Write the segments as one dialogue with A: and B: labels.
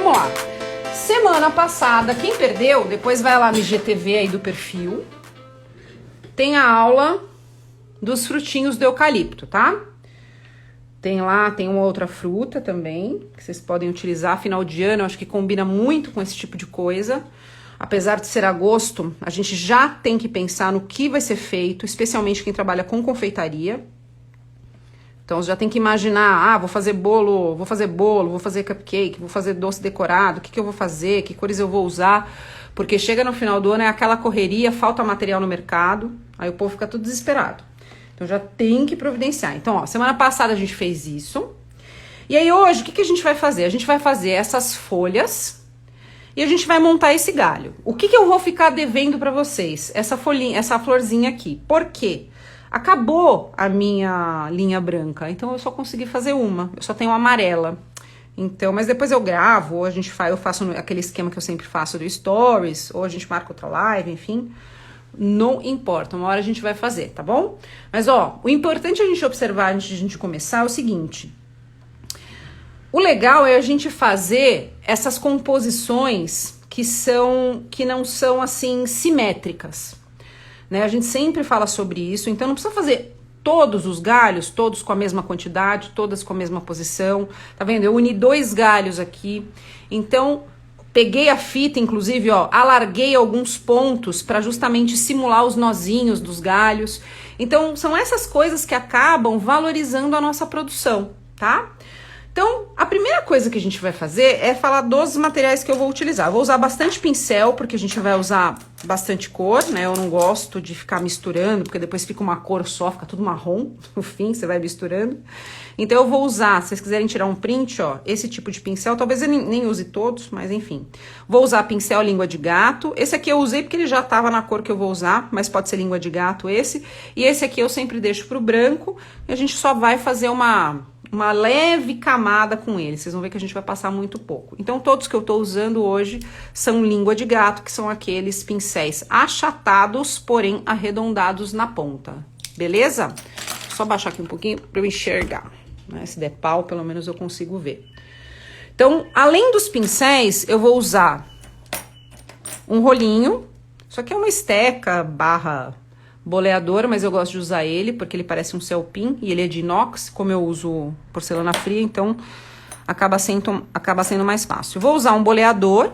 A: vamos lá. Semana passada, quem perdeu, depois vai lá no IGTV aí do perfil. Tem a aula dos frutinhos do eucalipto, tá? Tem lá, tem uma outra fruta também, que vocês podem utilizar. Final de ano, eu acho que combina muito com esse tipo de coisa. Apesar de ser agosto, a gente já tem que pensar no que vai ser feito, especialmente quem trabalha com confeitaria. Então, você já tem que imaginar, vou fazer bolo, vou fazer cupcake, vou fazer doce decorado, o que eu vou fazer, que cores eu vou usar. Porque chega no final do ano, é aquela correria, falta material no mercado, aí o povo fica tudo desesperado. Então, já tem que providenciar. Então, ó, semana passada a gente fez isso. E aí, hoje, o que a gente vai fazer? A gente vai fazer essas folhas e a gente vai montar esse galho. O que eu vou ficar devendo pra vocês? Essa folhinha, essa florzinha aqui. Por quê? Acabou a minha linha branca, então eu só consegui fazer uma. Eu só tenho amarela. Então, mas depois eu gravo, ou eu faço aquele esquema que eu sempre faço do Stories, ou a gente marca outra live, enfim. Não importa, uma hora a gente vai fazer, tá bom? Mas, ó, o importante a gente observar antes de a gente começar é o seguinte. O legal é a gente fazer essas composições que não são, assim, simétricas. Né? A gente sempre fala sobre isso, então não precisa fazer todos os galhos, todos com a mesma quantidade, todas com a mesma posição. Tá vendo? Eu uni 2 galhos aqui, então peguei a fita, inclusive, ó, alarguei alguns pontos para justamente simular os nozinhos dos galhos. Então, são essas coisas que acabam valorizando a nossa produção, tá? Então, a primeira coisa que a gente vai fazer é falar dos materiais que eu vou utilizar. Eu vou usar bastante pincel, porque a gente vai usar bastante cor, né? Eu não gosto de ficar misturando, porque depois fica uma cor só, fica tudo marrom, no fim, você vai misturando. Então, eu vou usar, se vocês quiserem tirar um print, ó, esse tipo de pincel. Talvez eu nem use todos, mas enfim. Vou usar pincel língua de gato. Esse aqui eu usei porque ele já tava na cor que eu vou usar, mas pode ser língua de gato esse. E esse aqui eu sempre deixo pro branco, e a gente só vai fazer uma leve camada com ele. Vocês vão ver que a gente vai passar muito pouco. Então, todos que eu tô usando hoje são língua de gato, que são aqueles pincéis achatados, porém arredondados na ponta. Beleza? Só baixar aqui um pouquinho pra eu enxergar. Né? Se der pau, pelo menos eu consigo ver. Então, além dos pincéis, eu vou usar um rolinho. Isso aqui é uma esteca / boleador, mas eu gosto de usar ele porque ele parece um celpin e ele é de inox, como eu uso porcelana fria, então acaba sendo mais fácil. Vou usar um boleador,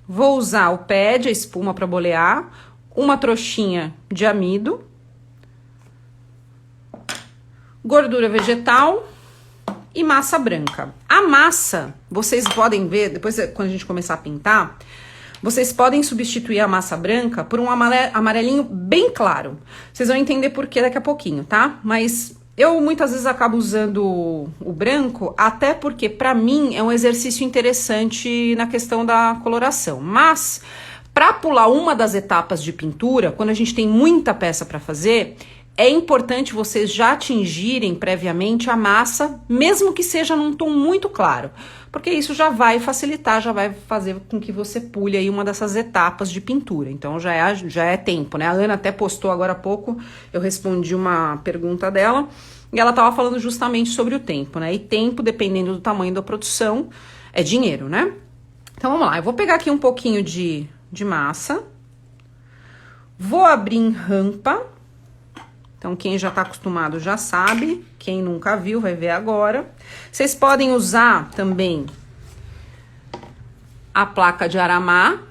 A: vou usar o pad, a espuma para bolear, uma trouxinha de amido, gordura vegetal e massa branca. A massa, vocês podem ver, depois quando a gente começar a pintar, vocês podem substituir a massa branca por um amarelinho bem claro. Vocês vão entender por que daqui a pouquinho, tá? Mas eu muitas vezes acabo usando o branco, até porque pra mim é um exercício interessante na questão da coloração. Mas pra pular uma das etapas de pintura, quando a gente tem muita peça pra fazer, é importante vocês já atingirem previamente a massa, mesmo que seja num tom muito claro. Porque isso já vai facilitar, já vai fazer com que você pule aí uma dessas etapas de pintura. Então já é tempo, né? A Ana até postou agora há pouco, eu respondi uma pergunta dela, e ela tava falando justamente sobre o tempo, né? E tempo, dependendo do tamanho da produção, é dinheiro, né? Então vamos lá, eu vou pegar aqui um pouquinho de massa, vou abrir em rampa. Então, quem já tá acostumado já sabe, quem nunca viu vai ver agora. Vocês podem usar também a placa de aramar.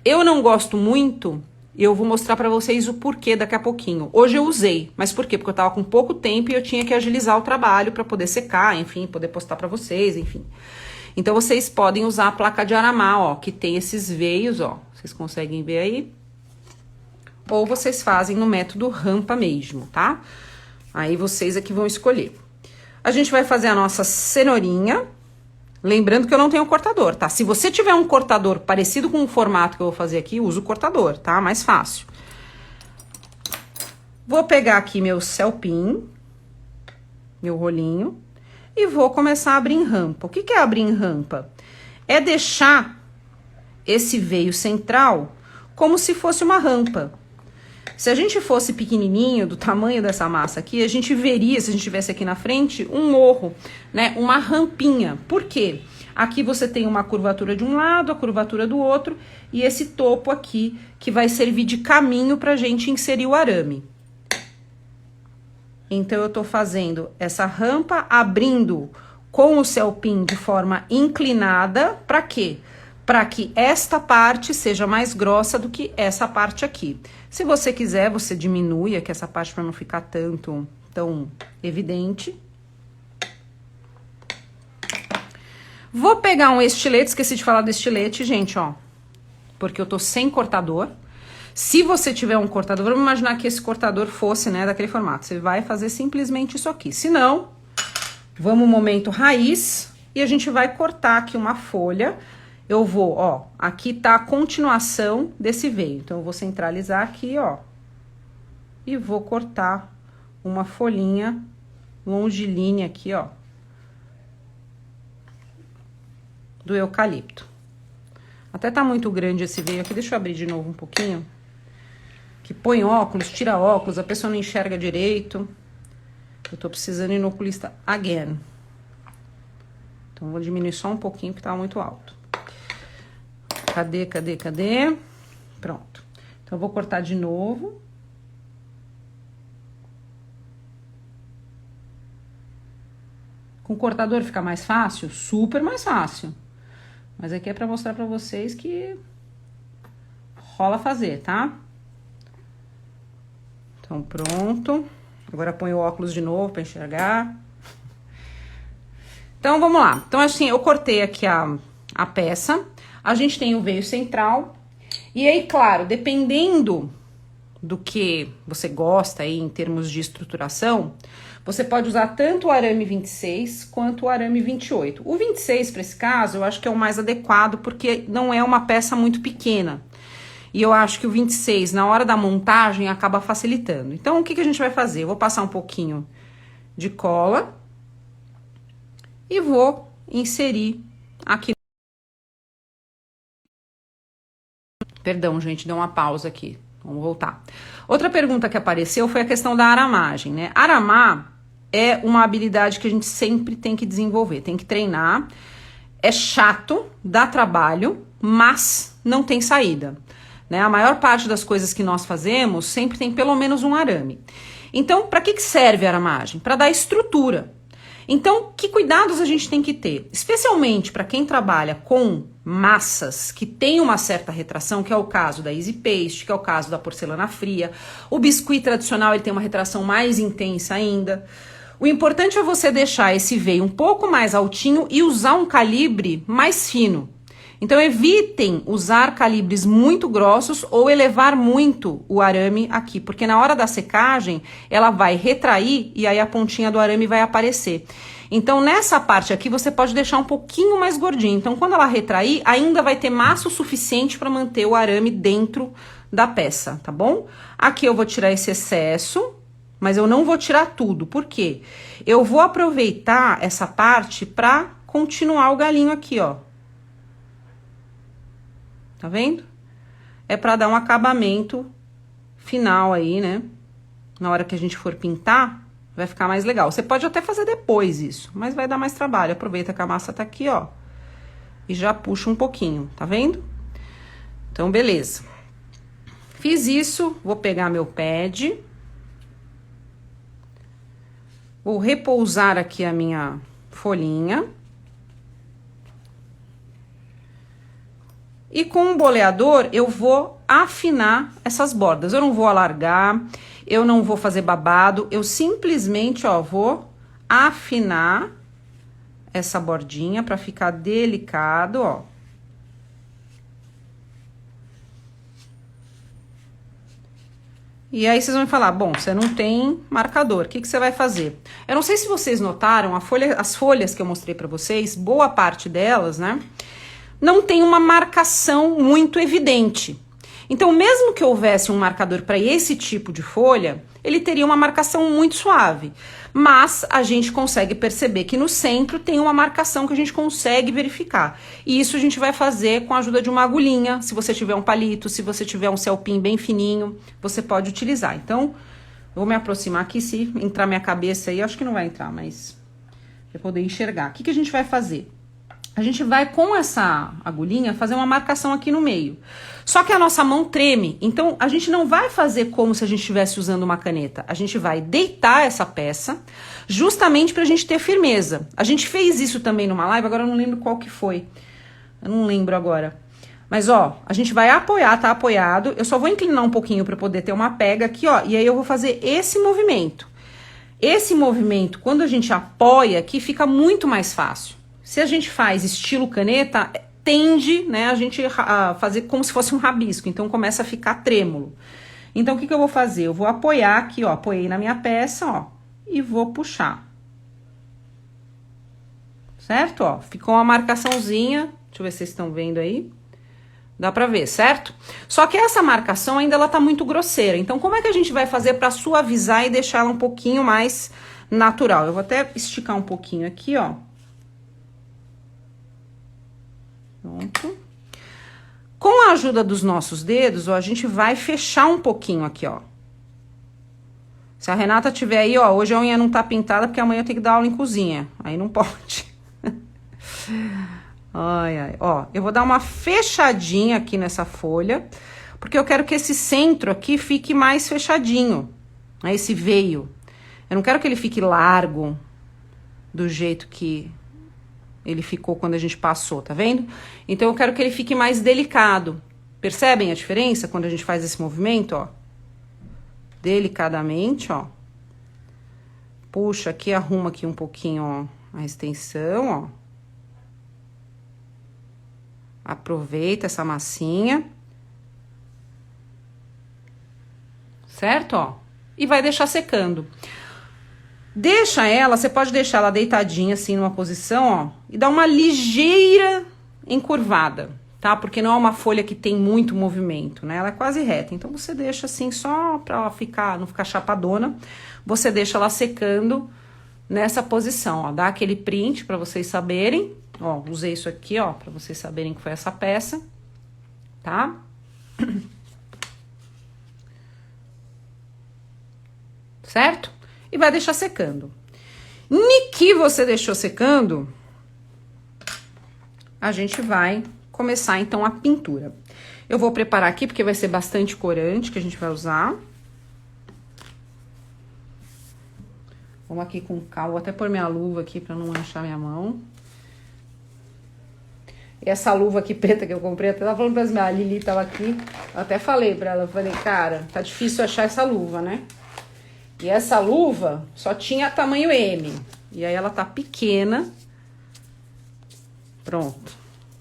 A: Eu não gosto muito, e eu vou mostrar pra vocês o porquê daqui a pouquinho. Hoje eu usei, mas por quê? Porque eu tava com pouco tempo e eu tinha que agilizar o trabalho pra poder secar, enfim, poder postar pra vocês, enfim. Então, vocês podem usar a placa de aramar, ó, que tem esses veios, ó. Vocês conseguem ver aí? Ou vocês fazem no método rampa mesmo, tá? Aí vocês é que vão escolher. A gente vai fazer a nossa cenourinha. Lembrando que eu não tenho cortador, tá? Se você tiver um cortador parecido com o formato que eu vou fazer aqui, usa o cortador, tá? Mais fácil. Vou pegar aqui meu celpin, meu rolinho, e vou começar a abrir em rampa. O que é abrir em rampa? É deixar esse veio central como se fosse uma rampa. Se a gente fosse pequenininho, do tamanho dessa massa aqui, a gente veria, se a gente tivesse aqui na frente, um morro, né? Uma rampinha. Por quê? Aqui você tem uma curvatura de um lado, a curvatura do outro, e esse topo aqui, que vai servir de caminho pra gente inserir o arame. Então, eu tô fazendo essa rampa, abrindo com o celpin de forma inclinada, pra quê? Para que esta parte seja mais grossa do que essa parte aqui. Se você quiser, você diminui aqui essa parte para não ficar tão evidente. Vou pegar um estilete, esqueci de falar do estilete, gente, ó. Porque eu tô sem cortador. Se você tiver um cortador, vamos imaginar que esse cortador fosse, né, daquele formato. Você vai fazer simplesmente isso aqui. Se não, vamos no momento raiz e a gente vai cortar aqui uma folha. Eu vou, ó, aqui tá a continuação desse veio. Então, eu vou centralizar aqui, ó. E vou cortar uma folhinha longilínea aqui, ó. Do eucalipto. Até tá muito grande esse veio aqui. Deixa eu abrir de novo um pouquinho. Que põe óculos, tira óculos, a pessoa não enxerga direito. Eu tô precisando ir no oculista again. Então, vou diminuir só um pouquinho, porque tá muito alto. Cadê? Pronto. Então, eu vou cortar de novo. Com o cortador fica mais fácil? Super mais fácil. Mas aqui é pra mostrar pra vocês que rola fazer, tá? Então, pronto. Agora põe o óculos de novo pra enxergar. Então, vamos lá. Então, assim, eu cortei aqui a peça. A gente tem o veio central. E aí, claro, dependendo do que você gosta aí em termos de estruturação, você pode usar tanto o arame 26 quanto o arame 28. O 26, para esse caso, eu acho que é o mais adequado, porque não é uma peça muito pequena. E eu acho que o 26, na hora da montagem, acaba facilitando. Então, o que a gente vai fazer? Eu vou passar um pouquinho de cola e vou inserir aqui. Perdão, gente, deu uma pausa aqui. Vamos voltar. Outra pergunta que apareceu foi a questão da aramagem, né? Aramar é uma habilidade que a gente sempre tem que desenvolver, tem que treinar. É chato, dá trabalho, mas não tem saída, né? A maior parte das coisas que nós fazemos sempre tem pelo menos um arame. Então, para que serve a aramagem? Para dar estrutura. Então, que cuidados a gente tem que ter? Especialmente para quem trabalha com massas que tem uma certa retração, que é o caso da Easy Paste, que é o caso da porcelana fria. O biscuit tradicional ele tem uma retração mais intensa ainda. O importante é você deixar esse veio um pouco mais altinho e usar um calibre mais fino. Então, evitem usar calibres muito grossos ou elevar muito o arame aqui, porque na hora da secagem, ela vai retrair e aí a pontinha do arame vai aparecer. Então, nessa parte aqui, você pode deixar um pouquinho mais gordinho. Então, quando ela retrair, ainda vai ter massa o suficiente para manter o arame dentro da peça, tá bom? Aqui eu vou tirar esse excesso, mas eu não vou tirar tudo. Por quê? Eu vou aproveitar essa parte para continuar o galinho aqui, ó. Tá vendo? É para dar um acabamento final aí, né? Na hora que a gente for pintar, vai ficar mais legal. Você pode até fazer depois isso, mas vai dar mais trabalho. Aproveita que a massa tá aqui, ó. E já puxa um pouquinho, tá vendo? Então, beleza. Fiz isso, vou pegar meu pad. Vou repousar aqui a minha folhinha. E com um boleador, eu vou afinar essas bordas. Eu não vou alargar, eu não vou fazer babado, eu simplesmente, ó, vou afinar essa bordinha para ficar delicado, ó. E aí vocês vão falar, bom, você não tem marcador, o que você vai fazer? Eu não sei se vocês notaram, as folhas que eu mostrei para vocês, boa parte delas, né? Não tem uma marcação muito evidente. Então, mesmo que houvesse um marcador para esse tipo de folha, ele teria uma marcação muito suave. Mas a gente consegue perceber que no centro tem uma marcação que a gente consegue verificar. E isso a gente vai fazer com a ajuda de uma agulhinha. Se você tiver um palito, se você tiver um celpin bem fininho, você pode utilizar. Então, eu vou me aproximar aqui, se entrar minha cabeça aí, acho que não vai entrar, mas pra poder enxergar. O que a gente vai fazer? A gente vai, com essa agulhinha, fazer uma marcação aqui no meio. Só que a nossa mão treme, então a gente não vai fazer como se a gente estivesse usando uma caneta. A gente vai deitar essa peça, justamente pra gente ter firmeza. A gente fez isso também numa live, agora eu não lembro qual que foi. Eu não lembro agora. Mas, ó, a gente vai apoiar, tá apoiado. Eu só vou inclinar um pouquinho pra poder ter uma pega aqui, ó. E aí eu vou fazer esse movimento. Esse movimento, quando a gente apoia aqui, fica muito mais fácil. Se a gente faz estilo caneta, tende, né, a gente a fazer como se fosse um rabisco, então começa a ficar trêmulo. Então o que eu vou fazer? Eu vou apoiar aqui, ó, apoiei na minha peça, ó, e vou puxar. Certo? Ó, ficou uma marcaçãozinha, deixa eu ver se vocês estão vendo aí. Dá pra ver, certo? Só que essa marcação ainda ela tá muito grosseira, então como é que a gente vai fazer pra suavizar e deixar ela um pouquinho mais natural? Eu vou até esticar um pouquinho aqui, ó. Pronto. Com a ajuda dos nossos dedos, ó, a gente vai fechar um pouquinho aqui, ó. Se a Renata tiver aí, ó, hoje a unha não tá pintada porque amanhã eu tenho que dar aula em cozinha. Aí não pode. Ai, ai. Ó, eu vou dar uma fechadinha aqui nessa folha, porque eu quero que esse centro aqui fique mais fechadinho, né, esse veio. Eu não quero que ele fique largo do jeito que ele ficou quando a gente passou, tá vendo? Então eu quero que ele fique mais delicado. Percebem a diferença quando a gente faz esse movimento, ó? Delicadamente, ó. Puxa aqui, arruma aqui um pouquinho, ó, a extensão, ó. Aproveita essa massinha. Certo, ó? E vai deixar secando. Deixa ela, você pode deixar ela deitadinha assim numa posição, ó, e dar uma ligeira encurvada, tá? Porque não é uma folha que tem muito movimento, né? Ela é quase reta, então você deixa assim só pra ela ficar, não ficar chapadona, você deixa ela secando nessa posição, ó, dá aquele print pra vocês saberem, ó, usei isso aqui, ó, pra vocês saberem que foi essa peça, tá? Certo? E vai deixar secando. Que você deixou secando, a gente vai começar então a pintura. Eu vou preparar aqui porque vai ser bastante corante que a gente vai usar. Vamos aqui com calma, vou até pôr minha luva aqui pra não manchar minha mão. E essa luva aqui preta que eu comprei, até tava falando pra minha, a Lili tava aqui, eu até falei pra ela, eu falei, cara, tá difícil achar essa luva, né? E essa luva só tinha tamanho M. E aí ela tá pequena. Pronto.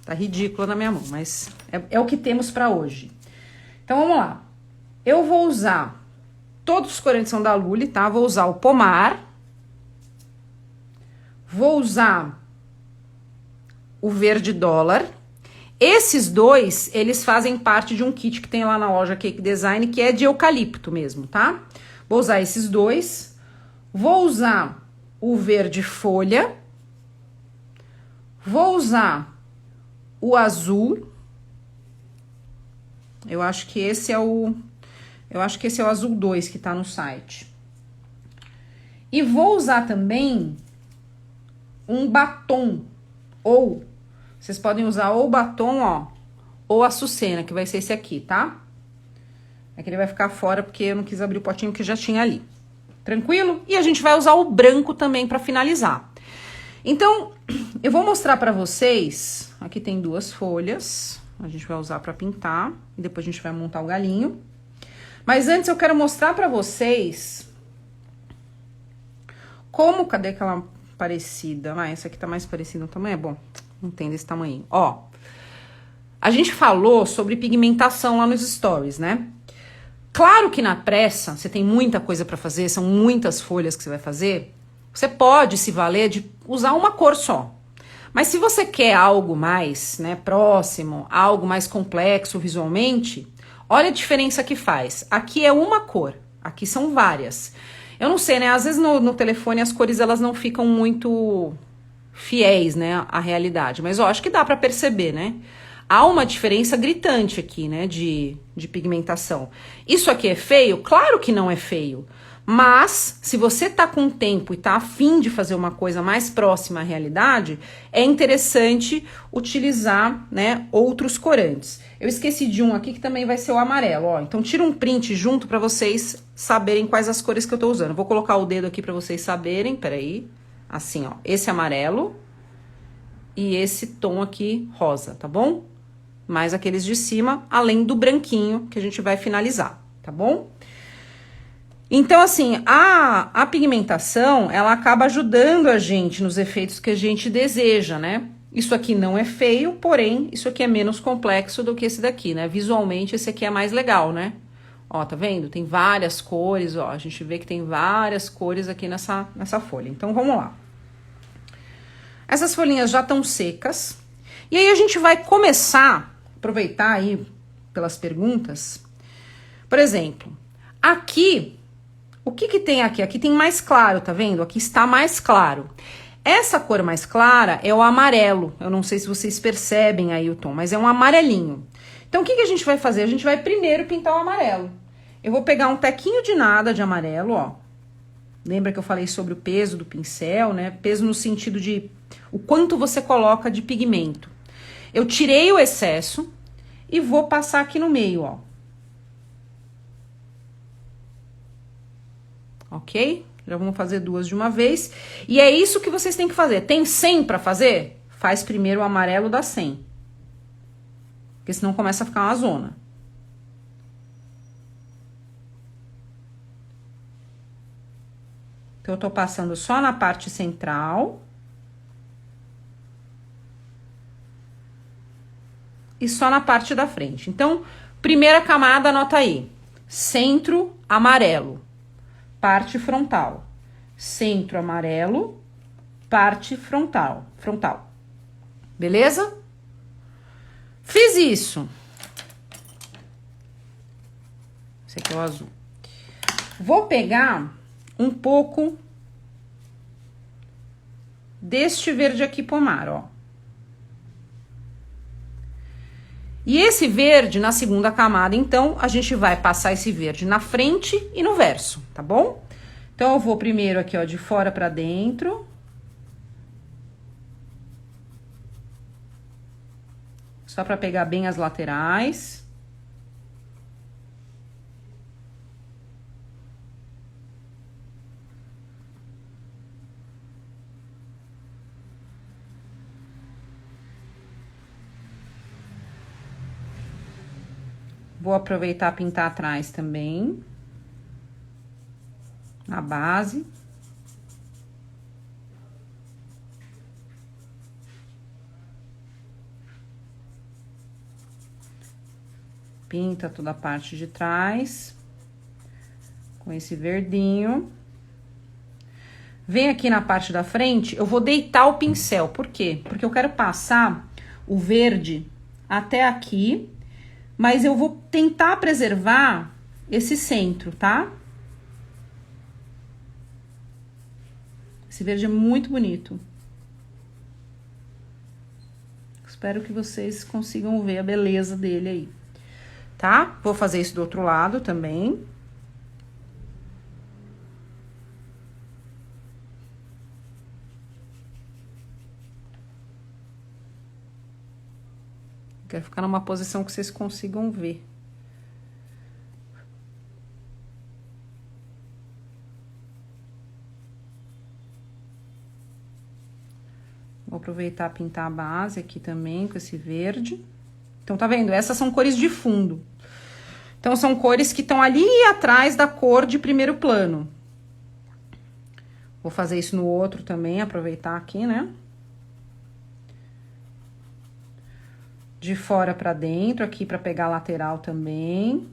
A: Tá ridícula na minha mão, mas é o que temos pra hoje. Então, vamos lá. Eu vou usar todos os corantes são da Lully, tá? Vou usar o pomar. Vou usar o verde dólar. Esses dois, eles fazem parte de um kit que tem lá na loja Cake Design, que é de eucalipto mesmo, tá? Vou usar esses dois. Vou usar o verde folha. Vou usar o azul. Eu acho que esse é o azul 2 que tá no site. E vou usar também um batom. Ou, vocês podem usar ou batom, ó, ou açucena, que vai ser esse aqui, tá? É que ele vai ficar fora porque eu não quis abrir o potinho que já tinha ali. Tranquilo? E a gente vai usar o branco também pra finalizar. Então, eu vou mostrar pra vocês. Aqui tem 2 folhas. A gente vai usar pra pintar. E depois a gente vai montar o galinho. Mas antes eu quero mostrar pra vocês como... Cadê aquela parecida? Ah, essa aqui tá mais parecida no tamanho. É bom, não tem desse tamanho. Ó, a gente falou sobre pigmentação lá nos stories, né? Claro que na pressa, você tem muita coisa pra fazer, são muitas folhas que você vai fazer. Você pode se valer de usar uma cor só. Mas se você quer algo mais, né, próximo, algo mais complexo visualmente, olha a diferença que faz. Aqui é uma cor, Aqui são várias. Eu não sei, né? Às vezes no telefone as cores elas não ficam muito fiéis, né, à realidade. Mas eu acho que dá pra perceber, né? Há uma diferença gritante aqui, né, de pigmentação. Isso aqui é feio? Claro que não é feio. Mas, se você tá com tempo e tá afim de fazer uma coisa mais próxima à realidade, é interessante utilizar, né, outros corantes. Eu esqueci de um aqui que também vai ser o amarelo, ó. Então, tira um print junto para vocês saberem quais as cores que eu tô usando. Vou colocar o dedo aqui para vocês saberem, peraí. Assim, ó, esse amarelo e esse tom aqui rosa, tá bom? Mais aqueles de cima, além do branquinho que a gente vai finalizar, tá bom? Então, assim, a pigmentação, ela acaba ajudando a gente nos efeitos que a gente deseja, né? Isso aqui não é feio, porém, isso aqui é menos complexo do que esse daqui, né? Visualmente, esse aqui é mais legal, né? Ó, tá vendo? Tem várias cores, ó. A gente vê que tem várias cores aqui nessa folha. Então, vamos lá. Essas folhinhas já estão secas. E aí, a gente vai começar, aproveitar aí pelas perguntas. Por exemplo, aqui... O que tem aqui? Aqui tem mais claro, tá vendo? Aqui está mais claro. Essa cor mais clara é o amarelo. Eu não sei se vocês percebem aí o tom, mas é um amarelinho. Então, o que a gente vai fazer? A gente vai primeiro pintar o amarelo. Eu vou pegar um tequinho de nada de amarelo, ó. Lembra que eu falei sobre o peso do pincel, né? Peso no sentido de o quanto você coloca de pigmento. Eu tirei o excesso e vou passar aqui no meio, ó. Ok? Já vamos fazer duas de uma vez. E é isso que vocês têm que fazer. Tem 100 para fazer? Faz primeiro o amarelo da 100. Porque senão começa a ficar uma zona. Então, eu tô passando só na parte central. E só na parte da frente. Então, primeira camada, anota aí. Centro amarelo. Parte frontal, centro amarelo, parte frontal. Beleza? Fiz isso. Esse aqui é o azul. Vou pegar um pouco deste verde aqui pomar, ó. E esse verde, na segunda camada, então, a gente vai passar esse verde na frente e no verso, tá bom? Então, eu vou primeiro aqui, ó, de fora pra dentro. Só pra pegar bem as laterais. Vou aproveitar pintar atrás também. Na base. Pinta toda a parte de trás. Com esse verdinho. Vem aqui na parte da frente, eu vou deitar o pincel. Por quê? Porque eu quero passar o verde até aqui. Mas eu vou tentar preservar esse centro, tá? Esse verde é muito bonito. Espero que vocês consigam ver a beleza dele aí, tá? Vou fazer isso do outro lado também. Quero ficar numa posição que vocês consigam ver. Vou aproveitar e pintar a base aqui também com esse verde. Então, tá vendo? Essas são cores de fundo. Então, são cores que estão ali atrás da cor de primeiro plano. Vou fazer isso no outro também, aproveitar aqui, né? De fora pra dentro, aqui pra pegar a lateral também.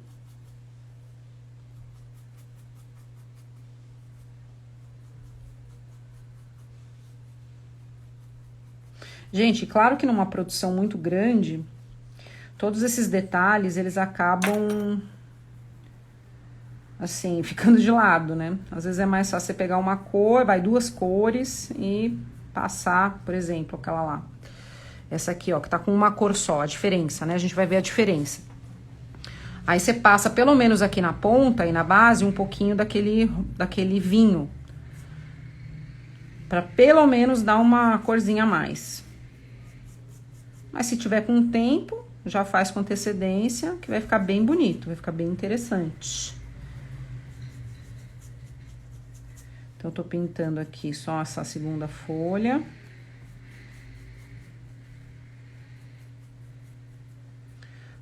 A: Gente, claro que numa produção muito grande, todos esses detalhes, eles acabam assim, ficando de lado, né? Às vezes é mais fácil você pegar uma cor, vai 2 cores e passar, por exemplo, aquela lá. Essa aqui, ó, que tá com uma cor só, a diferença, né? A gente vai ver a diferença. Aí você passa pelo menos aqui na ponta e na base um pouquinho daquele vinho. Pra pelo menos dar uma corzinha a mais. Mas se tiver com tempo, já faz com antecedência, que vai ficar bem bonito, vai ficar bem interessante. Então, eu tô pintando aqui só essa segunda folha.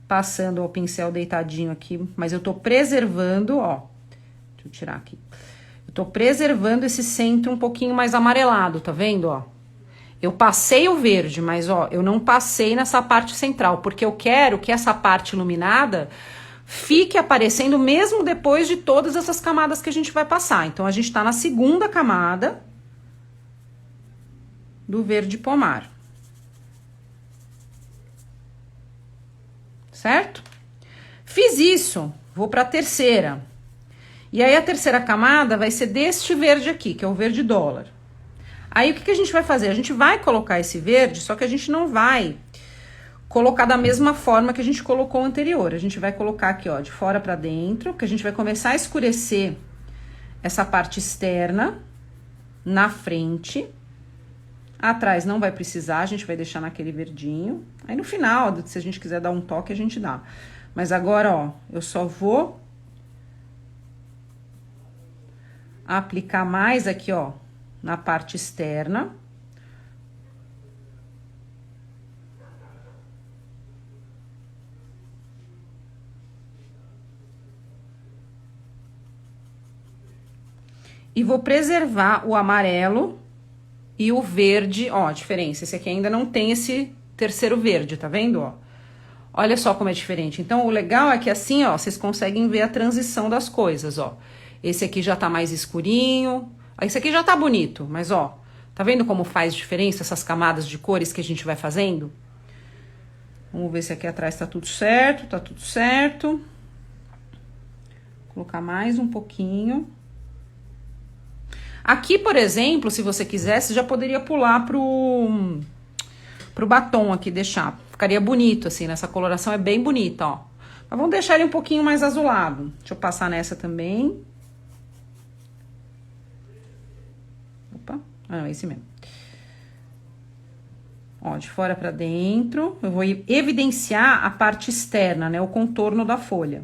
A: Passando o pincel deitadinho aqui, mas eu tô preservando, ó. Deixa eu tirar aqui. Eu tô preservando esse centro um pouquinho mais amarelado, tá vendo, ó? Eu passei o verde, mas, ó, eu não passei nessa parte central, porque eu quero que essa parte iluminada fique aparecendo mesmo depois de todas essas camadas que a gente vai passar. Então, a gente tá na segunda camada do verde pomar. Certo? Fiz isso, vou para a terceira. E aí a terceira camada vai ser deste verde aqui, que é o verde dólar. Aí o que a gente vai fazer? A gente vai colocar esse verde, só que a gente não vai colocar da mesma forma que a gente colocou o anterior. A gente vai colocar aqui, ó, de fora para dentro, que a gente vai começar a escurecer essa parte externa na frente. Atrás não vai precisar, a gente vai deixar naquele verdinho. Aí no final, se a gente quiser dar um toque, a gente dá. Mas agora, ó, eu só vou aplicar mais aqui, ó, na parte externa. E vou preservar o amarelo e o verde, ó, a diferença. Esse aqui ainda não tem esse terceiro verde, tá vendo, ó? Olha só como é diferente. Então, o legal é que assim, ó, vocês conseguem ver a transição das coisas, ó. Esse aqui já tá mais escurinho. Esse aqui já tá bonito, mas, ó, tá vendo como faz diferença essas camadas de cores que a gente vai fazendo? Vamos ver se aqui atrás tá tudo certo, tá tudo certo. Vou colocar mais um pouquinho. Aqui, por exemplo, se você quisesse, já poderia pular pro batom aqui, deixar. Ficaria bonito, assim, nessa coloração é bem bonita, ó. Mas vamos deixar ele um pouquinho mais azulado. Deixa eu passar nessa também. Opa, é esse mesmo. Ó, de fora pra dentro, eu vou evidenciar a parte externa, né, o contorno da folha.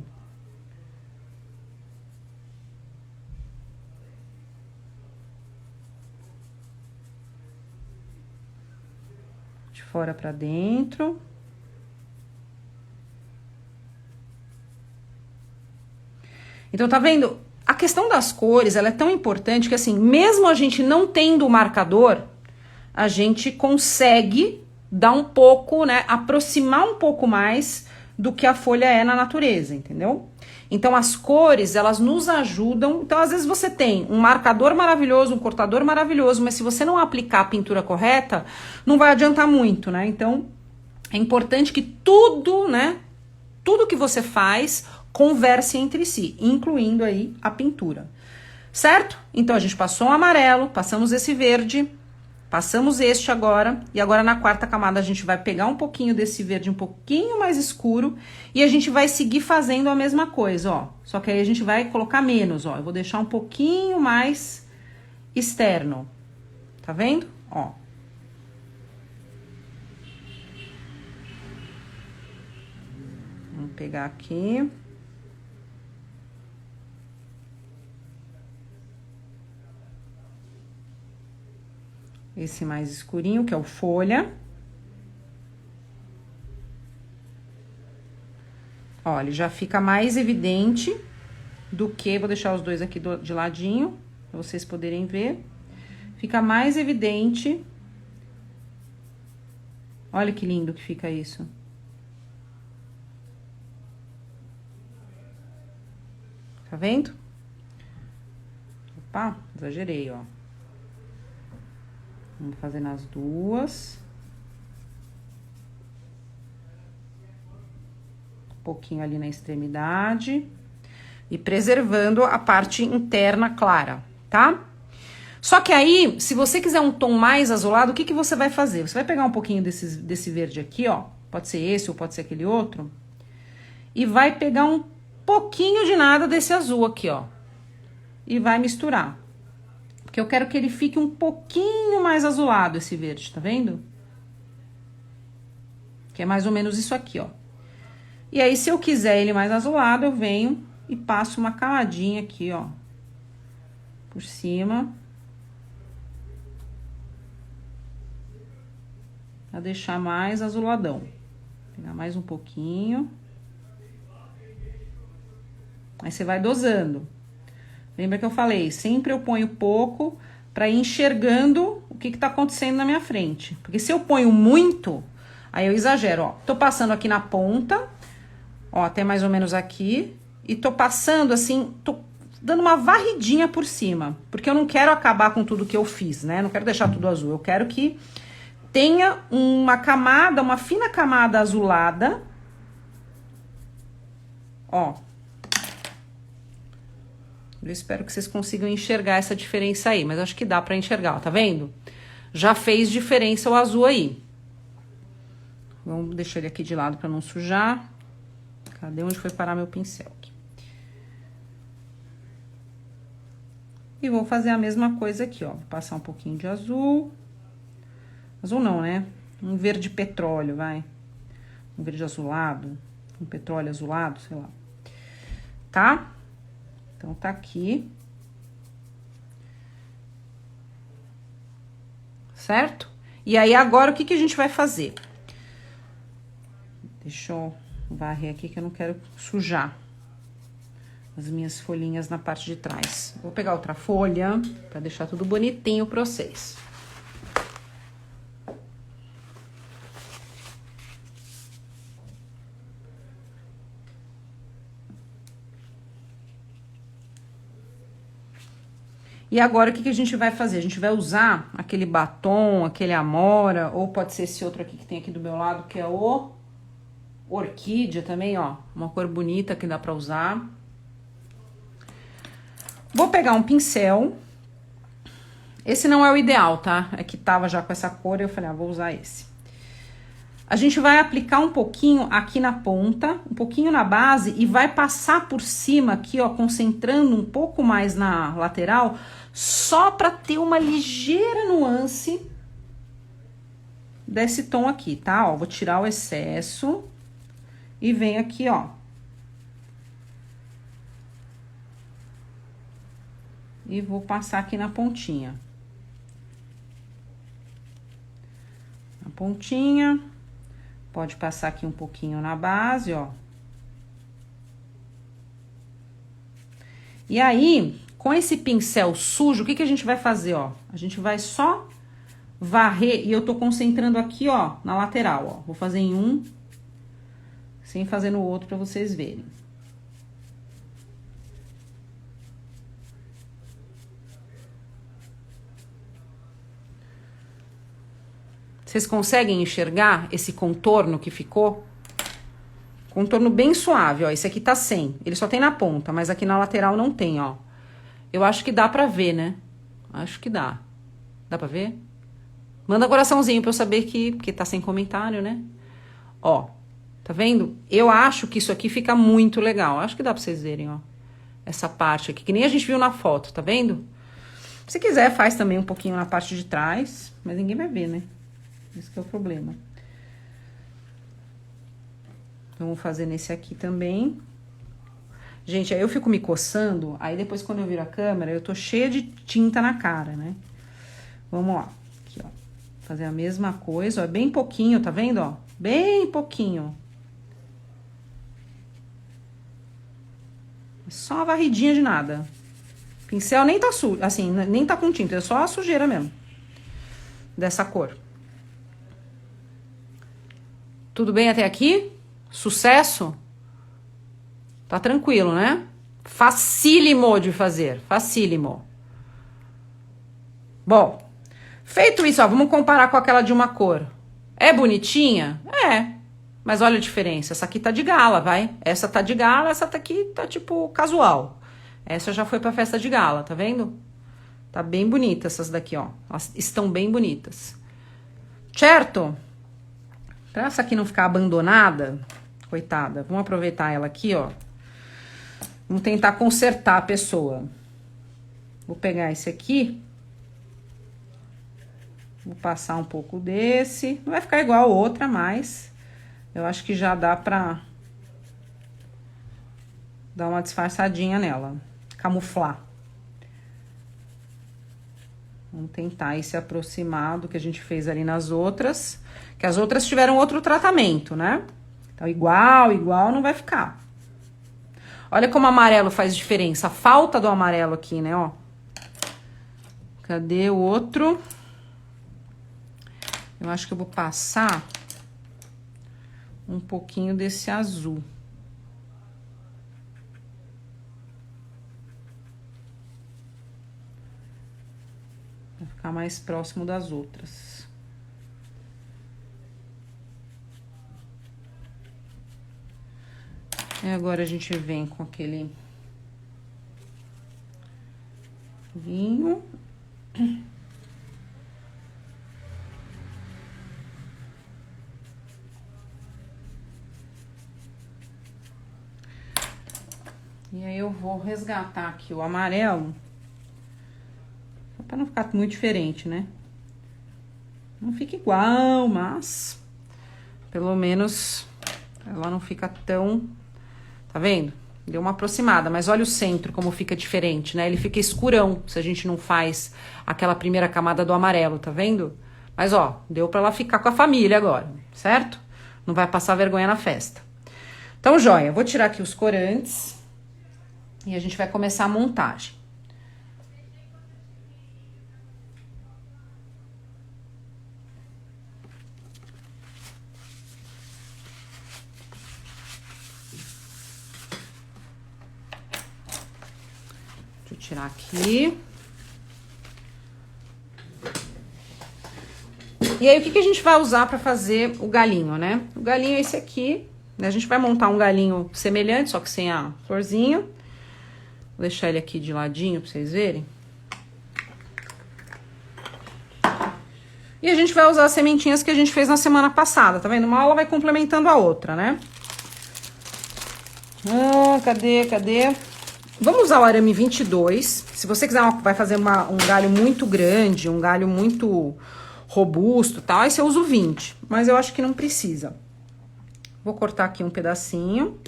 A: Fora pra dentro. Então, tá vendo? A questão das cores, ela é tão importante que, assim, mesmo a gente não tendo o marcador, a gente consegue dar um pouco, né, aproximar um pouco mais do que a folha é na natureza, entendeu? Então, as cores, elas nos ajudam. Então, às vezes você tem um marcador maravilhoso, um cortador maravilhoso, mas se você não aplicar a pintura correta, não vai adiantar muito, né? Então, é importante que tudo, né, tudo que você faz converse entre si, incluindo aí a pintura. Certo? Então, a gente passou um amarelo, passamos esse verde, passamos este agora, e agora na quarta camada a gente vai pegar um pouquinho desse verde um pouquinho mais escuro, e a gente vai seguir fazendo a mesma coisa, ó. Só que aí a gente vai colocar menos, ó. Eu vou deixar um pouquinho mais externo. Tá vendo? Ó. Vamos pegar aqui. Esse mais escurinho, que é o folha. Ó, ele já fica mais evidente do que... Vou deixar os dois aqui de ladinho, pra vocês poderem ver. Fica mais evidente. Olha que lindo que fica isso. Tá vendo? Opa, exagerei, ó. Vamos fazer nas duas. Um pouquinho ali na extremidade. e preservando a parte interna clara, tá? Só que aí, se você quiser um tom mais azulado, o que você vai fazer? Você vai pegar um pouquinho desse verde aqui, ó, pode ser esse ou pode ser aquele outro, e vai pegar um pouquinho de nada desse azul aqui, ó, e vai misturar. Porque eu quero que ele fique um pouquinho mais azulado, esse verde, tá vendo? Que é mais ou menos isso aqui, ó. E aí, se eu quiser ele mais azulado, eu venho e passo uma camadinha aqui, ó, por cima. Pra deixar mais azuladão. Vou pegar mais um pouquinho. Aí você vai dosando. Lembra que eu falei? Sempre eu ponho pouco pra ir enxergando o que tá acontecendo na minha frente. Porque se eu ponho muito, aí eu exagero, ó. Tô passando aqui na ponta, ó, até mais ou menos aqui. E tô passando assim, tô dando uma varridinha por cima. Porque eu não quero acabar com tudo que eu fiz, né? Não quero deixar tudo azul. Eu quero que tenha uma camada, uma fina camada azulada. Ó. Eu espero que vocês consigam enxergar essa diferença aí, mas acho que dá pra enxergar, ó, tá vendo? Já fez diferença o azul aí. Vamos deixar ele aqui de lado pra não sujar. Cadê onde foi parar meu pincel aqui? E vou fazer a mesma coisa aqui, ó. Vou passar um pouquinho de azul. Azul não, né? Um verde petróleo, vai. Um verde azulado. Um petróleo azulado, sei lá. Tá? Então, tá aqui. Certo? E aí, agora, o que a gente vai fazer? Deixa eu varrer aqui, que eu não quero sujar as minhas folhinhas na parte de trás. Vou pegar outra folha, pra deixar tudo bonitinho pra vocês. E agora, o que a gente vai fazer? A gente vai usar aquele batom, aquele Amora, ou pode ser esse outro aqui que tem aqui do meu lado, que é o Orquídea também, ó. Uma cor bonita que dá pra usar. Vou pegar um pincel. Esse não é o ideal, tá? É que tava já com essa cor e eu falei, ah, vou usar esse. A gente vai aplicar um pouquinho aqui na ponta, um pouquinho na base e vai passar por cima aqui, ó, concentrando um pouco mais na lateral, só pra ter uma ligeira nuance desse tom aqui, tá? Ó, vou tirar o excesso e venho aqui, ó. E vou passar aqui na pontinha. Na pontinha. Pode passar aqui um pouquinho na base, ó. E aí, com esse pincel sujo, o que a gente vai fazer, ó? A gente vai só varrer, e eu tô concentrando aqui, ó, na lateral, ó. Vou fazer em um, sem fazer no outro pra vocês verem. Vocês conseguem enxergar esse contorno que ficou? Contorno bem suave, ó. Esse aqui tá sem. Ele só tem na ponta, mas aqui na lateral não tem, ó. Eu acho que dá pra ver, né? Acho que dá. Dá pra ver? Manda coraçãozinho pra eu saber que tá sem comentário, né? Ó, tá vendo? Eu acho que isso aqui fica muito legal. Acho que dá pra vocês verem, ó. Essa parte aqui, que nem a gente viu na foto, tá vendo? Se quiser, faz também um pouquinho na parte de trás, mas ninguém vai ver, né? Esse que é o problema. Então, vou fazer nesse aqui também. Gente, aí eu fico me coçando, aí depois quando eu viro a câmera, eu tô cheia de tinta na cara, né? Vamos lá. Aqui, ó. Fazer a mesma coisa, ó. Bem pouquinho, tá vendo, ó? Bem pouquinho. Só uma varridinha de nada. O pincel nem tá sujo, assim, nem tá com tinta, é só a sujeira mesmo. Dessa cor. Tudo bem até aqui? Sucesso? Tá tranquilo, né? Facílimo de fazer, facílimo. Bom, feito isso, ó, vamos comparar com aquela de uma cor. É bonitinha? É. Mas olha a diferença, essa aqui tá de gala, vai? Essa tá de gala, essa aqui tá tipo casual. Essa já foi pra festa de gala, tá vendo? Tá bem bonita essas daqui, ó. Elas estão bem bonitas. Certo? Pra essa aqui não ficar abandonada, coitada, vamos aproveitar ela aqui, ó. Vamos tentar consertar a pessoa. Vou pegar esse aqui. Vou passar um pouco desse. Não vai ficar igual a outra, mas eu acho que já dá pra dar uma disfarçadinha nela. Camuflar. Vamos tentar ir se aproximar do que a gente fez ali nas outras. Que as outras tiveram outro tratamento, né? Então, igual não vai ficar. Olha como o amarelo faz diferença. A falta do amarelo aqui, né, ó. Cadê o outro? Eu acho que eu vou passar um pouquinho desse azul. Vai ficar mais próximo das outras. E agora a gente vem com aquele vinho. E aí eu vou resgatar aqui o amarelo. Pra não ficar muito diferente, né? Não fica igual, mas pelo menos ela não fica tão... Tá vendo? Deu uma aproximada, mas olha o centro como fica diferente, né? Ele fica escurão se a gente não faz aquela primeira camada do amarelo, tá vendo? Mas ó, deu pra ela ficar com a família agora, certo? Não vai passar vergonha na festa. Então, joia, vou tirar aqui os corantes e a gente vai começar a montagem. Tirar aqui. E aí, o que a gente vai usar para fazer o galinho, né? O galinho é esse aqui, né? A gente vai montar um galinho semelhante, só que sem a florzinha. Vou deixar ele aqui de ladinho para vocês verem. E a gente vai usar as sementinhas que a gente fez na semana passada, tá vendo? Uma aula vai complementando a outra, né? Cadê? Vamos usar o arame 22. Se você quiser, vai fazer um galho muito grande, um galho muito robusto, tal, aí você usa o 20. Mas eu acho que não precisa. Vou cortar aqui um pedacinho.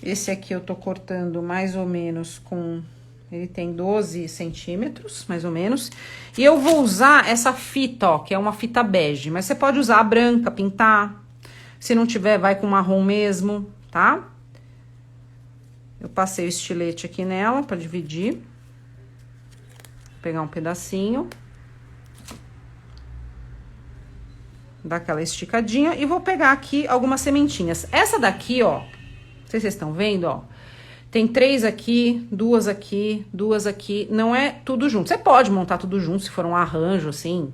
A: Esse aqui eu tô cortando mais ou menos com... Ele tem 12 centímetros, mais ou menos. E eu vou usar essa fita, ó, que é uma fita bege. Mas você pode usar a branca, pintar. Se não tiver, vai com marrom mesmo, tá? Eu passei o estilete aqui nela pra dividir. Vou pegar um pedacinho. Dar aquela esticadinha. E vou pegar aqui algumas sementinhas. Essa daqui, ó. Não sei se vocês estão vendo, ó. Tem 3 aqui, 2 aqui, 2 aqui. Não é tudo junto. Você pode montar tudo junto, se for um arranjo, assim,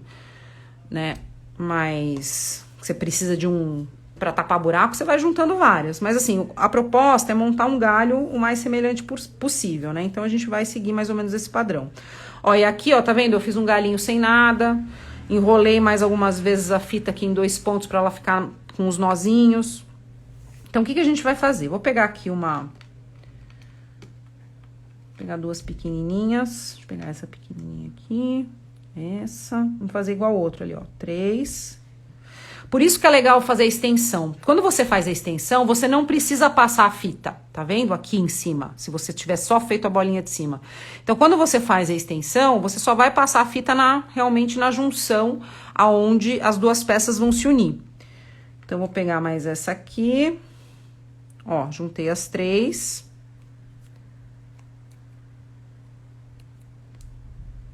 A: né? Mas você precisa de um... Pra tapar buraco, você vai juntando várias. Mas assim, a proposta é montar um galho o mais semelhante possível, né? Então, a gente vai seguir mais ou menos esse padrão. Ó, e aqui, ó, tá vendo? Eu fiz um galinho sem nada. Enrolei mais algumas vezes a fita aqui em 2 pontos pra ela ficar com os nozinhos. Então, o que a gente vai fazer? Vou pegar aqui uma... Vou pegar 2 pequenininhas. Deixa eu pegar essa pequenininha aqui. Essa. Vamos fazer igual o outro ali, ó. 3... Por isso que é legal fazer a extensão. Quando você faz a extensão, você não precisa passar a fita, tá vendo? Aqui em cima, se você tiver só feito a bolinha de cima. Então, quando você faz a extensão, você só vai passar a fita realmente na junção, aonde as duas peças vão se unir. Então, vou pegar mais essa aqui. Ó, juntei as 3.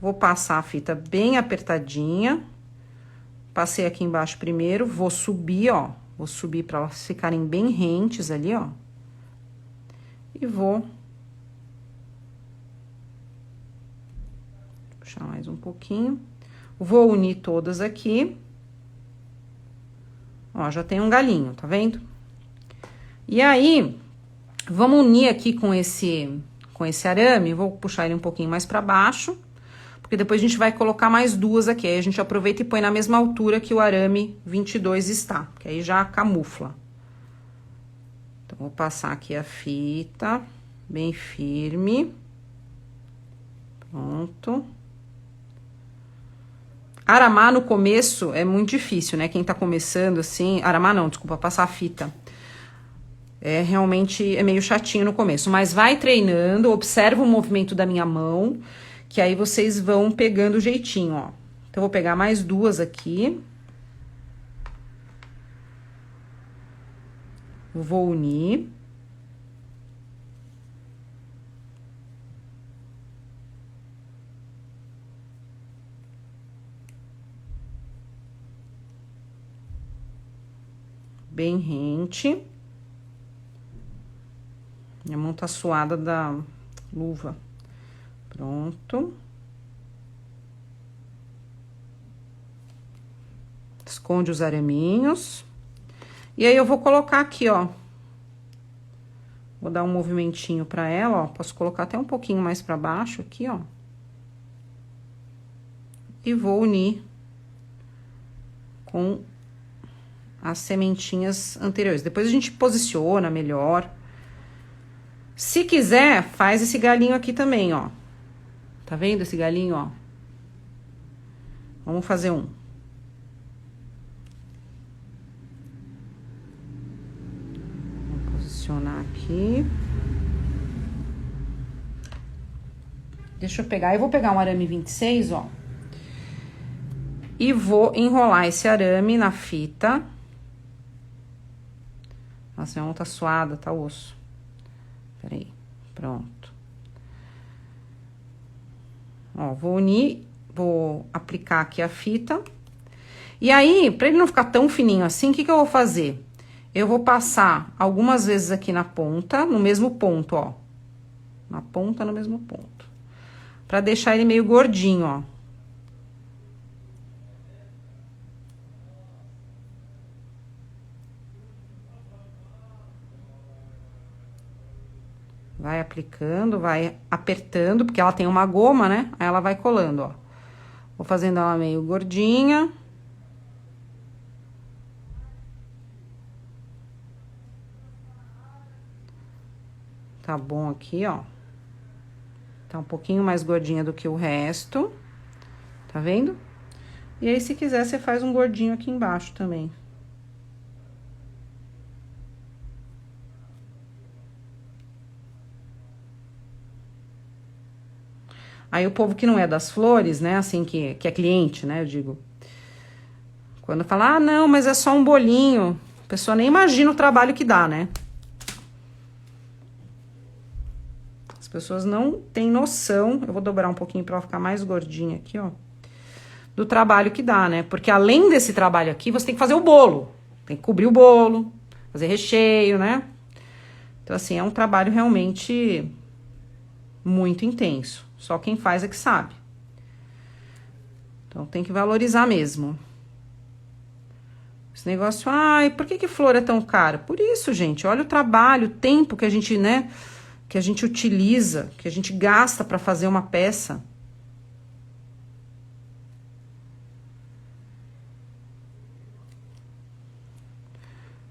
A: Vou passar a fita bem apertadinha. Passei aqui embaixo primeiro, vou subir, ó. Vou subir pra elas ficarem bem rentes ali, ó. E vou... puxar mais um pouquinho. Vou unir todas aqui. Ó, já tem um galinho, tá vendo? E aí, vamos unir aqui com esse arame, vou puxar ele um pouquinho mais pra baixo, porque depois a gente vai colocar mais duas aqui, aí a gente aproveita e põe na mesma altura que o arame 22 está, que aí já camufla. Então, vou passar aqui a fita, bem firme. Pronto. Aramar no começo é muito difícil, né? Quem tá começando assim... Aramar não, desculpa, passar a fita. Realmente é meio chatinho no começo. Mas vai treinando, observa o movimento da minha mão, que aí vocês vão pegando o jeitinho, ó. Então, eu vou pegar mais duas aqui. Vou unir. Bem rente. Minha mão tá suada da luva. Pronto. Esconde os araminhos. E aí, eu vou colocar aqui, ó. Vou dar um movimentinho pra ela, ó. Posso colocar até um pouquinho mais pra baixo aqui, ó. E vou unir com as sementinhas anteriores. Depois a gente posiciona melhor. Se quiser, faz esse galinho aqui também, ó. Tá vendo esse galinho, ó? Vamos fazer um. Vou posicionar aqui. Deixa eu pegar. Eu vou pegar um arame 26, ó. E vou enrolar esse arame na fita. Nossa, minha mão tá suada, tá osso. Peraí, pronto. Ó, vou unir, vou aplicar aqui a fita. E aí, pra ele não ficar tão fininho assim, o que que eu vou fazer? Eu vou passar algumas vezes aqui na ponta, no mesmo ponto, ó. Na ponta, no mesmo ponto. Pra deixar ele meio gordinho, ó. Vai aplicando, vai apertando, porque ela tem uma goma, né? Aí ela vai colando, ó. Vou fazendo ela meio gordinha. Tá bom aqui, ó. Tá um pouquinho mais gordinha do que o resto. Tá vendo? E aí, se quiser, você faz um gordinho aqui embaixo também. Aí o povo que não é das flores, né, assim, que é cliente, né, eu digo. Quando fala, ah, não, mas é só um bolinho. A pessoa nem imagina o trabalho que dá, né? As pessoas não têm noção, eu vou dobrar um pouquinho pra ela ficar mais gordinha aqui, ó. Do trabalho que dá, né? Porque além desse trabalho aqui, você tem que fazer o bolo. Tem que cobrir o bolo, fazer recheio, né? Então, assim, é um trabalho realmente muito intenso. Só quem faz é que sabe. Então, tem que valorizar mesmo. Esse negócio, ai, por que flor é tão cara? Por isso, gente, olha o trabalho, o tempo que a gente, né, que a gente utiliza, que a gente gasta para fazer uma peça.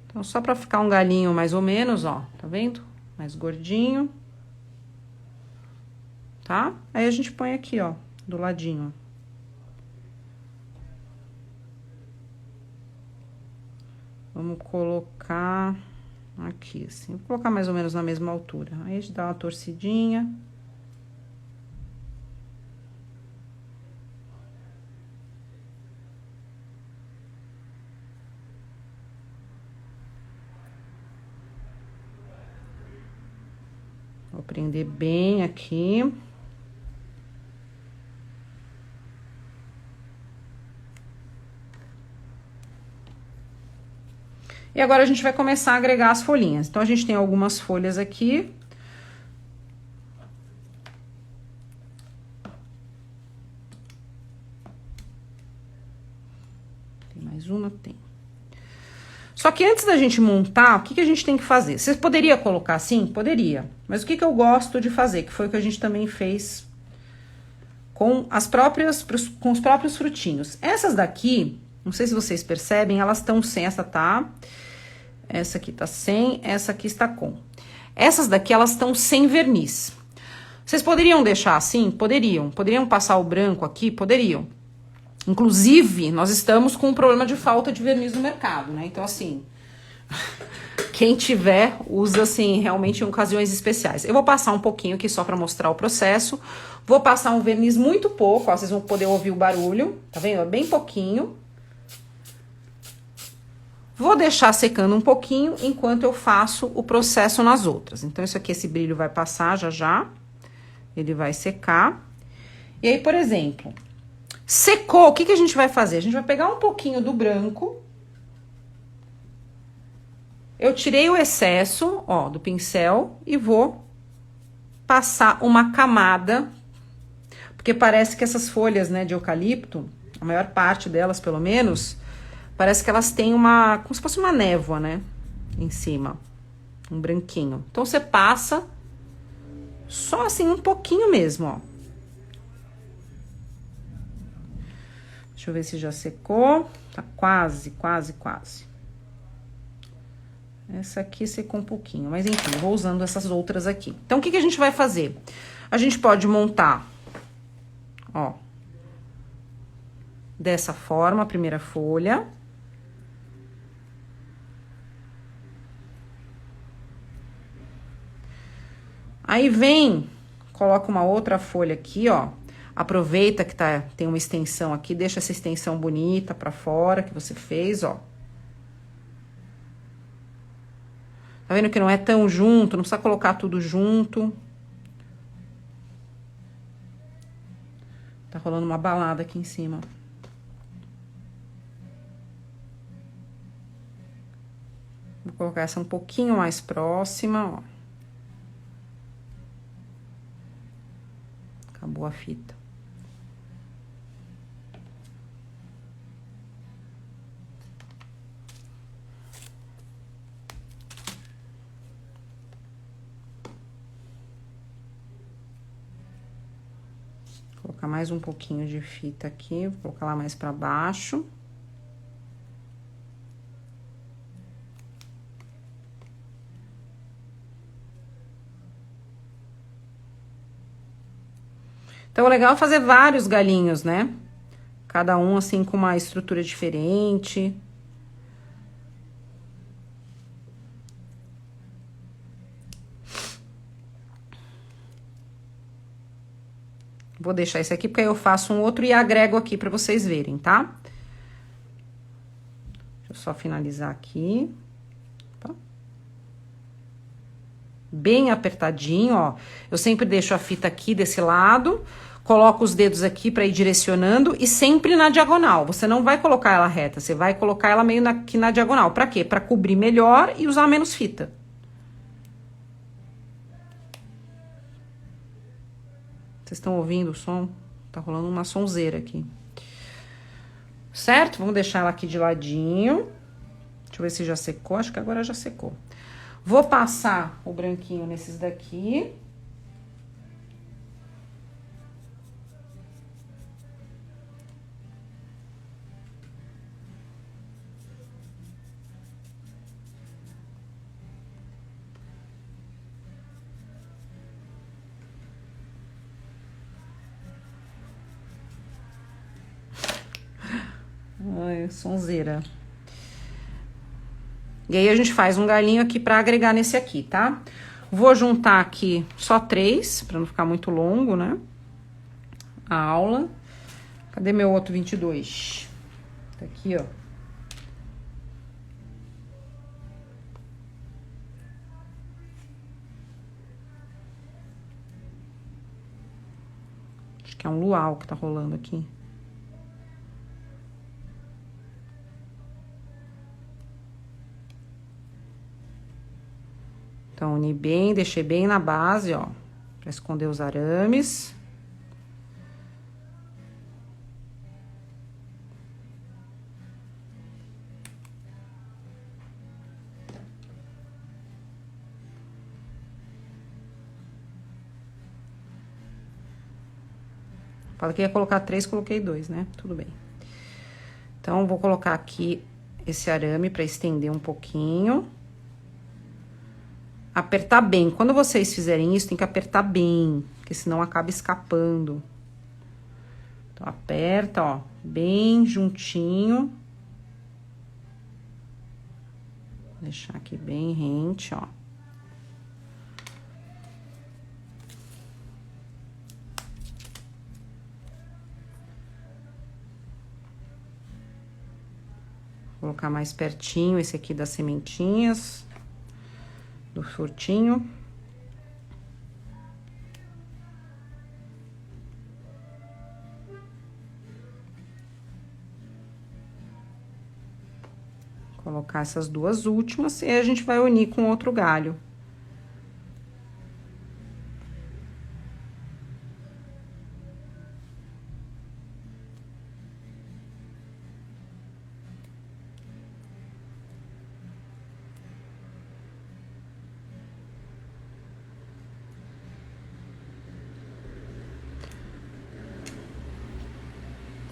A: Então, só para ficar um galinho mais ou menos, ó, tá vendo? Mais gordinho. Tá? Aí a gente põe aqui, ó, do ladinho. Vamos colocar aqui, assim. Vou colocar mais ou menos na mesma altura. Aí a gente dá uma torcidinha. Vou prender bem aqui. E agora a gente vai começar a agregar as folhinhas. Então, a gente tem algumas folhas aqui. Tem mais uma? Tem. Só que antes da gente montar, o que, que a gente tem que fazer? Você poderia colocar assim? Poderia. Mas o que, que eu gosto de fazer? Que foi o que a gente também fez com com os próprios frutinhos. Essas daqui, não sei se vocês percebem, elas estão sem. Essa aqui tá sem, essa aqui está com. Essas daqui, elas estão sem verniz. Vocês poderiam deixar assim? Poderiam. Poderiam passar o branco aqui? Poderiam. Inclusive, nós estamos com um problema de falta de verniz no mercado, né? Então, assim, quem tiver, usa, assim, realmente em ocasiões especiais. Eu vou passar um pouquinho aqui só pra mostrar o processo. Vou passar um verniz muito pouco, ó, vocês vão poder ouvir o barulho, tá vendo? É bem pouquinho. Vou deixar secando um pouquinho enquanto eu faço o processo nas outras. Então, isso aqui, esse brilho vai passar já já. Ele vai secar. E aí, por exemplo, secou, o que, que a gente vai fazer? A gente vai pegar um pouquinho do branco. Eu tirei o excesso, ó, do pincel e vou passar uma camada, porque parece que essas folhas, né, de eucalipto, a maior parte delas, pelo menos, parece que elas têm como se fosse uma névoa, né, em cima, um branquinho. Então, você passa só assim, um pouquinho mesmo, ó. Deixa eu ver se já secou. Tá quase, quase, quase. Essa aqui secou um pouquinho, mas enfim, eu vou usando essas outras aqui. Então, o que, que a gente vai fazer? A gente pode montar, ó, dessa forma, a primeira folha. Aí vem, coloca uma outra folha aqui, ó. Aproveita que tem uma extensão aqui, deixa essa extensão bonita pra fora que você fez, ó. Tá vendo que não é tão junto, não precisa colocar tudo junto. Tá rolando uma balada aqui em cima. Vou colocar essa um pouquinho mais próxima, ó. Acabou a fita. Vou colocar mais um pouquinho de fita aqui, vou colocar lá mais pra baixo. Então, o legal é fazer vários galinhos, né? Cada um, assim, com uma estrutura diferente. Vou deixar esse aqui, porque aí eu faço um outro e agrego aqui pra vocês verem, tá? Deixa eu só finalizar aqui. Tá? Bem apertadinho, ó. Eu sempre deixo a fita aqui desse lado, coloco os dedos aqui pra ir direcionando e sempre na diagonal. Você não vai colocar ela reta, você vai colocar ela meio aqui na diagonal. Pra quê? Pra cobrir melhor e usar menos fita. Vocês estão ouvindo o som? Tá rolando uma sonzeira aqui. Certo? Vamos deixar ela aqui de ladinho. Deixa eu ver se já secou. Acho que agora já secou. Vou passar o branquinho nesses daqui. Ai, sonzeira. E aí, a gente faz um galinho aqui pra agregar nesse aqui, tá? Vou juntar aqui só 3, pra não ficar muito longo, né? A aula. Cadê meu outro 22? Tá aqui, ó. Acho que é um luau que tá rolando aqui. Então, uni bem, deixei bem na base, ó, pra esconder os arames. Fala que ia colocar 3, coloquei 2, né? Tudo bem. Então, vou colocar aqui esse arame pra estender um pouquinho. Apertar bem. Quando vocês fizerem isso, tem que apertar bem, porque senão acaba escapando. Então, aperta, ó, bem juntinho. Vou deixar aqui bem rente, ó. Vou colocar mais pertinho esse aqui das sementinhas, do frutinho. Colocar essas duas últimas e a gente vai unir com outro galho.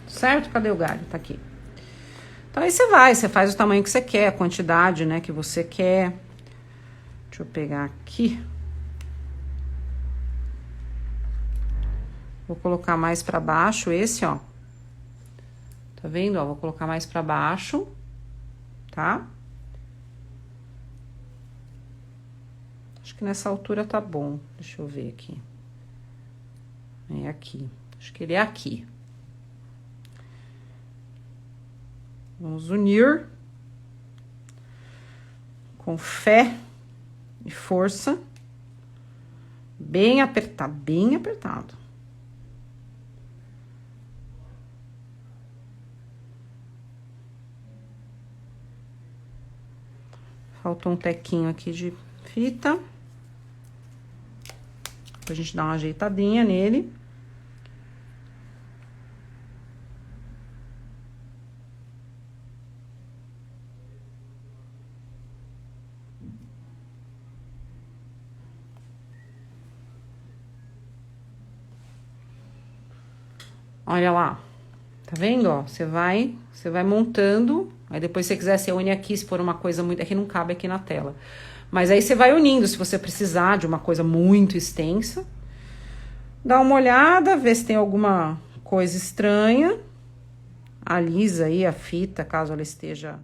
A: Certo? Cadê o galho? Tá aqui. Então, aí você faz o tamanho que você quer, a quantidade, né, que você quer. Deixa eu pegar aqui. Vou colocar mais pra baixo esse, ó. Tá vendo, ó? Vou colocar mais pra baixo, tá? Acho que nessa altura tá bom. Deixa eu ver aqui. É aqui. Acho que ele é aqui. Vamos unir com fé e força, bem apertado, bem apertado. Faltou um tequinho aqui de fita, pra gente dar uma ajeitadinha nele. Olha lá, tá vendo, ó? Você vai montando, aí depois se você quiser, você une aqui, se for uma coisa muito... É que não cabe aqui na tela. Mas aí você vai unindo, se você precisar de uma coisa muito extensa. Dá uma olhada, vê se tem alguma coisa estranha. Alisa aí a fita, caso ela esteja